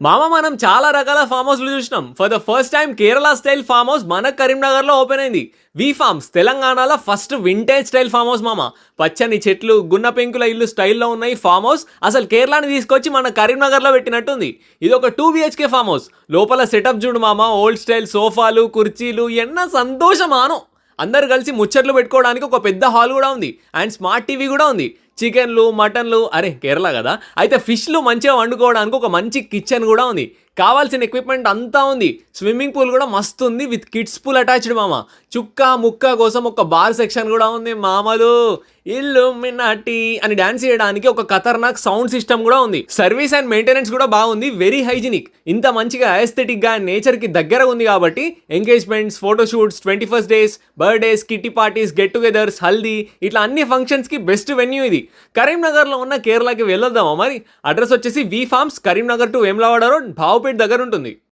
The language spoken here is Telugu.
మామ మనం చాలా రకాల ఫామ్ హౌస్లు చూసినాం. For the first time Kerala style farm house మన కరీంనగర్లో ఓపెన్ అయింది. వి ఫార్మ్స్ తెలంగాణలో first vintage style farm house మామ. పచ్చని చెట్లు, గున్న పెంకుల ఇల్లు స్టైల్లో ఉన్న ఈ ఫామ్ హౌస్ అసలు కేరళని తీసుకొచ్చి మన కరీంనగర్లో పెట్టినట్టుంది. ఇది ఒక 2 BHK ఫామ్ హౌస్. లోపల సెటప్ చూడు మామ, ఓల్డ్ స్టైల్ సోఫాలు, కుర్చీలు, ఎన్న సంతోషమానో. అందరు కలిసి ముచ్చట్లు పెట్టుకోవడానికి ఒక పెద్ద హాల్ కూడా ఉంది అండ్ స్మార్ట్ టీవీ కూడా ఉంది. చికెన్లు, మటన్లు, అరే కేరళ కదా, అయితే ఫిష్లు మంచిగా వండుకోవడానికి ఒక మంచి కిచెన్ కూడా ఉంది. కావాల్సిన ఎక్విప్మెంట్ అంతా ఉంది. స్విమ్మింగ్ పూల్ కూడా మస్తు ఉంది విత్ కిడ్స్ పూల్ అటాచ్డ్ మామ. చుక్క ముక్క కోసం ఒక బార్ సెక్షన్ కూడా ఉంది మామలు. ఇల్లు మిన్నాటి అని డాన్స్ చేయడానికి ఒక ఖతర్నాక్ సౌండ్ సిస్టమ్ కూడా ఉంది. సర్వీస్ అండ్ మెయింటెనెన్స్ కూడా బాగుంది, వెరీ హైజీనిక్. ఇంత మంచిగా ఎస్థెటిక్ గా నేచర్ కి దగ్గర ఉంది కాబట్టి engagements, photoshoots, 21st days, birthdays, kitty parties, get togethers, haldi, ఇట్లా అన్ని ఫంక్షన్స్ కి బెస్ట్ వెన్యూ ఇది. కరీంనగర్లో ఉన్న కేరళకి వెళ్ళొద్దామా మరి? అడ్రస్ వచ్చేసి V farms, Karimnagar to Vemulawada road, Bhavupet దగ్గర ఉంటుంది.